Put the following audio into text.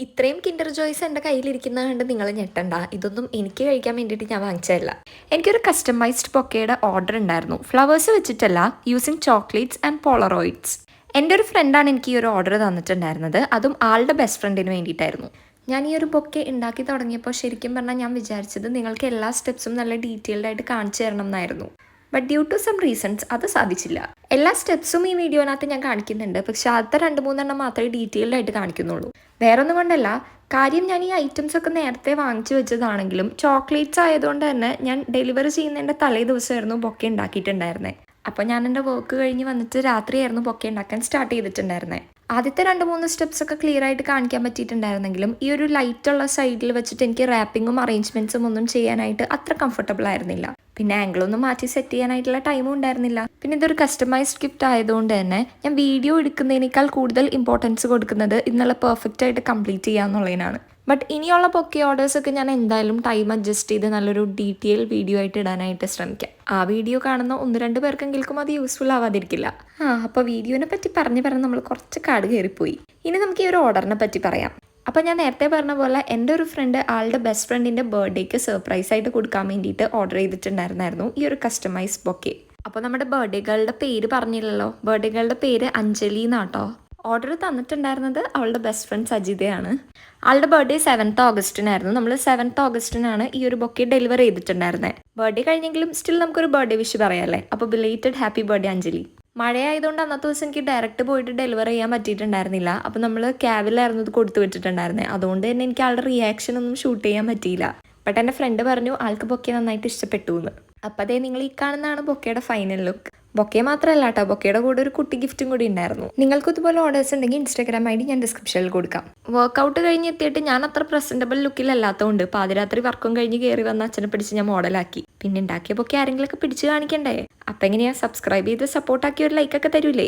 ഇത്രയും കിൻഡർ ജോയ്സ് എൻ്റെ കയ്യിലിരിക്കുന്നത് കണ്ട് നിങ്ങൾ ഞെട്ടണ്ട. ഇതൊന്നും എനിക്ക് കഴിക്കാൻ വേണ്ടിയിട്ട് ഞാൻ വാങ്ങിച്ചതല്ല. എനിക്കൊരു കസ്റ്റമൈസ്ഡ് ബൊക്കയുടെ ഓർഡർ ഉണ്ടായിരുന്നു. ഫ്ലവേഴ്സ് വെച്ചിട്ടല്ല, യൂസിങ് ചോക്ലേറ്റ്സ് ആൻഡ് പോളറോയിഡ്സ്. എൻ്റെ ഒരു ഫ്രണ്ടാണ് എനിക്ക് ഈ ഒരു ഓർഡർ തന്നിട്ടുണ്ടായിരുന്നത്. അതും ആളുടെ ബെസ്റ്റ് ഫ്രണ്ടിന് വേണ്ടിയിട്ടായിരുന്നു. ഞാൻ ഈ ഒരു ബൊക്കെ ഉണ്ടാക്കി തുടങ്ങിയപ്പോൾ ശരിക്കും പറഞ്ഞാൽ ഞാൻ വിചാരിച്ചത് നിങ്ങൾക്ക് എല്ലാ സ്റ്റെപ്സും നല്ല ഡീറ്റെയിൽഡ് ആയിട്ട് കാണിച്ചു തരണം എന്നായിരുന്നു. But due to some reasons അത് സാധിച്ചില്ല. എല്ലാ സ്റ്റെപ്സും ഈ വീഡിയോനകത്ത് ഞാൻ കാണിക്കുന്നുണ്ട്, പക്ഷെ ആദ്യത്തെ 2-3 മാത്രമേ ഡീറ്റെയിൽഡ് ആയിട്ട് കാണിക്കുന്നുള്ളൂ. വേറൊന്നും കൊണ്ടല്ല, കാര്യം ഞാൻ ഈ ഐറ്റംസ് ഒക്കെ നേരത്തെ വാങ്ങിച്ചു വെച്ചതാണെങ്കിലും ചോക്ലേറ്റ്സ് ആയതുകൊണ്ട് തന്നെ ഞാൻ ഡെലിവറി ചെയ്യുന്നതിൻ്റെ തലേ ദിവസമായിരുന്നു ബൊക്കെ ഉണ്ടാക്കിയിട്ടുണ്ടായിരുന്നത്. അപ്പോൾ ഞാൻ എൻ്റെ വർക്ക് കഴിഞ്ഞ് വന്നിട്ട് രാത്രിയായിരുന്നു ബൊക്കെ ഉണ്ടാക്കാൻ സ്റ്റാർട്ട് ചെയ്തിട്ടുണ്ടായിരുന്നത്. ആദ്യത്തെ 2-3 സ്റ്റെപ്സ് ഒക്കെ ക്ലിയർ ആയിട്ട് കാണിക്കാൻ പറ്റിയിട്ടുണ്ടായിരുന്നെങ്കിലും ഈ ഒരു ലൈറ്റുള്ള സൈഡിൽ വെച്ചിട്ട് എനിക്ക് റാപ്പിങ്ങും അറേഞ്ച്മെൻറ്റ്സും ഒന്നും ചെയ്യാനായിട്ട് അത്ര കംഫർട്ടബിൾ ആയിരുന്നില്ല. പിന്നെ ആംഗിളൊന്നും മാറ്റി സെറ്റ് ചെയ്യാനായിട്ടുള്ള ടൈമും ഉണ്ടായിരുന്നില്ല. പിന്നെ ഇതൊരു കസ്റ്റമൈസ്ഡ് ഗിഫ്റ്റ് ആയതുകൊണ്ട് തന്നെ ഞാൻ വീഡിയോ എടുക്കുന്നതിനേക്കാൾ കൂടുതൽ ഇമ്പോർട്ടൻസ് കൊടുക്കുന്നത് ഇന്നലെ പെർഫെക്റ്റ് ആയിട്ട് കംപ്ലീറ്റ് ചെയ്യാന്നുള്ളതിനാണ്. ബട്ട് ഇനിയുള്ള പൊക്കെ ഓർഡേഴ്സൊക്കെ ഞാൻ എന്തായാലും ടൈം അഡ്ജസ്റ്റ് ചെയ്ത് നല്ലൊരു ഡീറ്റെയിൽ വീഡിയോ ആയിട്ട് ഇടാനായിട്ട് ശ്രമിക്കാം. ആ വീഡിയോ കാണുന്ന 1-2 പേർക്കെങ്കിലും അത് യൂസ്ഫുൾ ആവാതിരിക്കില്ല. അപ്പോൾ വീഡിയോനെ പറ്റി പറഞ്ഞ് നമ്മൾ കുറച്ച് കാട് കയറിപ്പോയി. ഇനി നമുക്ക് ഈ ഒരു ഓർഡറിനെ പറ്റി പറയാം. അപ്പോൾ ഞാൻ നേരത്തെ പറഞ്ഞ പോലെ എൻ്റെ ഒരു ഫ്രണ്ട് ആളുടെ ബെസ്റ്റ് ഫ്രണ്ടിൻ്റെ ബർത്ത്ഡേക്ക് സർപ്രൈസ് ആയിട്ട് കൊടുക്കാൻ വേണ്ടിയിട്ട് ഓർഡർ ചെയ്തിട്ടുണ്ടായിരുന്നു ഈ ഒരു കസ്റ്റമൈസ് ബൊക്കെ. അപ്പോൾ നമ്മുടെ ബർത്ത്ഡേ ഗേളുടെ പേര് പറഞ്ഞില്ലല്ലോ. ബർത്ത്ഡേ ഗേളുടെ പേര് അഞ്ജലി എന്നാട്ടോ. ഓർഡർ തന്നിട്ടുണ്ടായിരുന്നത് അവളുടെ ബെസ്റ്റ് ഫ്രണ്ട് സജിതയാണ്. ആളുടെ ബർത്ത്ഡേ 7th ഓഗസ്റ്റിനായിരുന്നു. നമ്മൾ 7th ഓഗസ്റ്റിനാണ് ഈ ഒരു ബൊക്കെ ഡെലിവർ ചെയ്തിട്ടുണ്ടായിരുന്നത്. ബർത്ത്ഡേ കഴിഞ്ഞെങ്കിലും സ്റ്റിൽ നമുക്കൊരു ബർത്ത്ഡേ വിഷ് പറയാമല്ലേ. അപ്പോൾ ബിലേറ്റഡ് ഹാപ്പി ബർത്ത്ഡേ അഞ്ജലി. മഴയായതുകൊണ്ട് അന്നത്തെ ദിവസം എനിക്ക് ഡയറക്റ്റ് പോയിട്ട് ഡെലിവർ ചെയ്യാൻ പറ്റിയിട്ടുണ്ടായിരുന്നില്ല. അപ്പോൾ നമ്മൾ ക്യാബിലായിരുന്നു ഇത് കൊടുത്തു വിട്ടിട്ടുണ്ടായിരുന്നത്. അതുകൊണ്ട് തന്നെ എനിക്ക് ആളുടെ റിയാക്ഷൻ ഒന്നും ഷൂട്ട് ചെയ്യാൻ പറ്റിയില്ല. ബട്ട് എൻ്റെ ഫ്രണ്ട് പറഞ്ഞു ആൾക്ക് ബൊക്കെ നന്നായിട്ട് ഇഷ്ടപ്പെട്ടു എന്ന്. അപ്പോൾ അതേ നിങ്ങൾ ഈ കാണുന്നതാണ് ബൊക്കയുടെ ഫൈനൽ ലുക്ക്. ബൊക്കെ മാത്രമല്ല കേട്ടോ, ബൊക്കയുടെ കൂടെ ഒരു കുട്ടി ഗിഫ്റ്റും കൂടി ഉണ്ടായിരുന്നു. നിങ്ങൾക്ക് ഇതുപോലെ ഓർഡേഴ്സ് ഉണ്ടെങ്കിൽ ഇൻസ്റ്റാഗ്രാം ID ഞാൻ ഡിസ്ക്രിപ്ഷനിൽ കൊടുക്കാം. വർക്കൗട്ട് കഴിഞ്ഞ് എത്തിയിട്ട് ഞാൻ അത്ര പ്രസൻറ്റബിൾ ലുക്കിലല്ലാത്തതുകൊണ്ട് പാതിരാത്രി വർക്കും കഴിഞ്ഞ് കയറി വന്ന അച്ഛനെ പിടിച്ച് ഞാൻ മോഡലാക്കി. പിന്നെ ഉണ്ടാക്കിയ ബൊക്കെ ആരെങ്കിലുമൊക്കെ പിടിച്ച് കാണിക്കണ്ടേ. അപ്പം എങ്ങനെയാ, സബ്സ്ക്രൈബ് ചെയ്ത് സപ്പോർട്ടാക്കി ഒരു ലൈക്കൊക്കെ തരൂലേ.